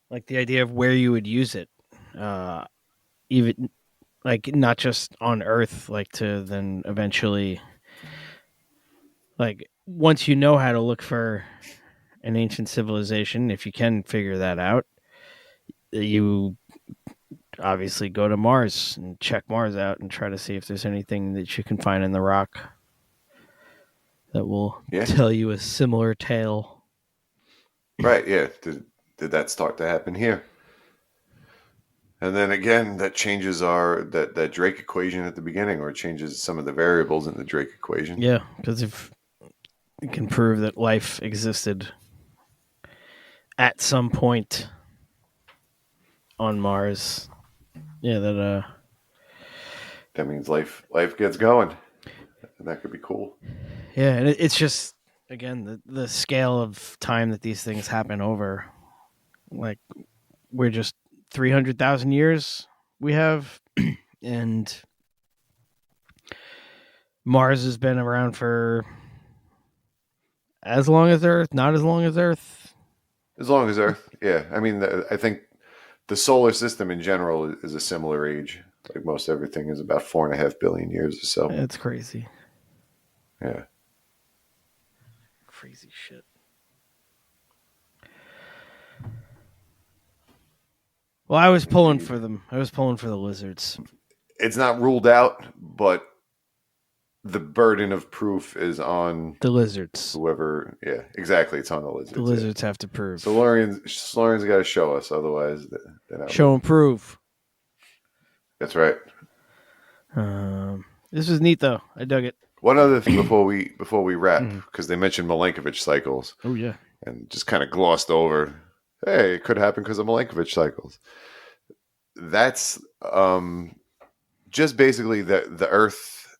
like the idea of where you would use it, even like not just on Earth, like to then eventually, like once you know how to look for an ancient civilization, if you can figure that out, you obviously go to Mars and check Mars out and try to see if there's anything that you can find in the rock that will tell you a similar tale. Right, yeah. Did that start to happen here? And then again, that changes that Drake equation at the beginning, or changes some of the variables in the Drake equation. Yeah, because if you can prove that life existed at some point on Mars, yeah, that means life gets going, and that could be cool. Yeah, and it's just again the scale of time that these things happen over. Like we're just 300,000 years we have, and Mars has been around for as long as Earth, not as long as Earth. As long as Earth, yeah. I mean, I think the solar system in general is a similar age. Like most everything is about 4.5 billion years or so. That's crazy. Yeah. Crazy shit. Well, I was pulling for them. I was pulling for the lizards. It's not ruled out, but the burden of proof is on the lizards. Whoever, yeah, exactly. It's on the lizards. The lizards have to prove. So Lorian's got to show us, otherwise they're not. Show and prove. That's right. This was neat, though. I dug it. One other thing before we wrap, because they mentioned Milankovitch cycles. Oh yeah, and just kind of glossed over. Hey, it could happen because of Milankovitch cycles. That's just basically the Earth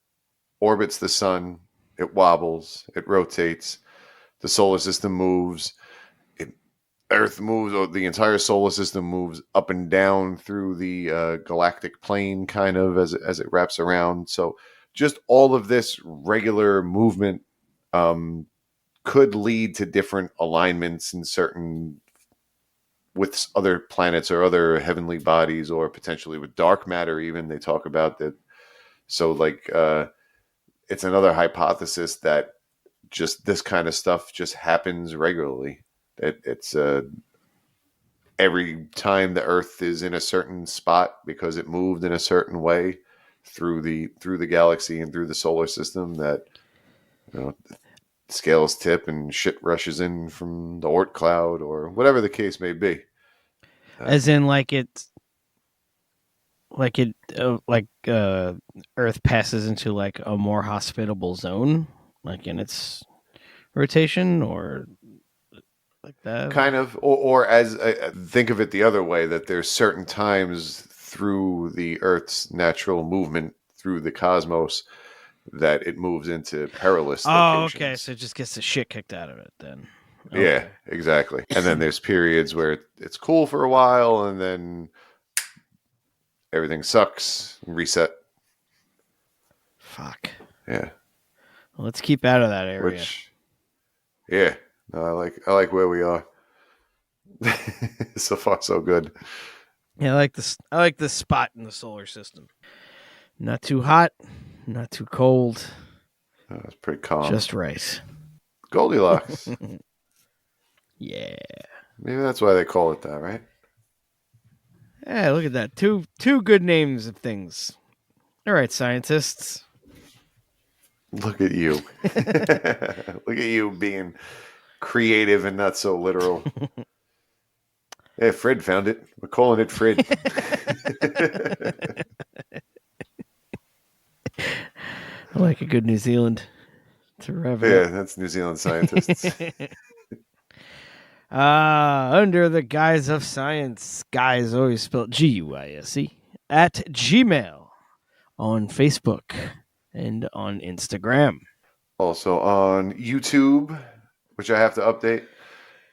orbits the sun. It wobbles. It rotates. The solar system moves. Earth moves, or the entire solar system moves up and down through the galactic plane, kind of as it wraps around. So just all of this regular movement could lead to different alignments in certain, with other planets or other heavenly bodies, or potentially with dark matter. Even they talk about that. So like it's another hypothesis that just this kind of stuff just happens regularly. It's every time the Earth is in a certain spot because it moved in a certain way through the galaxy and through the solar system, that scales tip and shit rushes in from the Oort cloud or whatever the case may be. As in, like Earth passes into like a more hospitable zone, like in its rotation, or like that. Kind of, or as think of it the other way, that there's certain times through the Earth's natural movement through the cosmos that it moves into perilous locations. Okay, so it just gets the shit kicked out of it then. Okay. Yeah, exactly. And then there's periods where it's cool for a while, and then everything sucks. Reset. Fuck. Yeah. Well, let's keep out of that area. Yeah. No, I like where we are. So far, so good. Yeah, I like this spot in the solar system. Not too hot, not too cold. Oh, it's pretty calm. Just right. Goldilocks. Yeah. Maybe that's why they call it that, right? Yeah, look at that. Two good names of things. All right, scientists. Look at you. Look at you being creative and not so literal. Yeah, Fred found it. We're calling it Fred. I like a good New Zealand to rev it. Yeah, that's New Zealand scientists. Under the guise of science, guys always spelled GUISE, at Gmail, on Facebook, and on Instagram. Also on YouTube, which I have to update.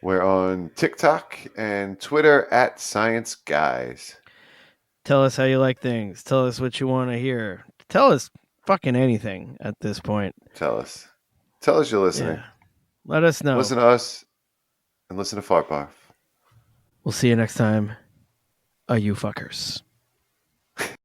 We're on TikTok and Twitter at Science Guys. Tell us how you like things. Tell us what you want to hear. Tell us fucking anything at this point. Tell us. Tell us you're listening. Yeah. Let us know. Listen to us and listen to Fart Barf. We'll see you next time. You fuckers.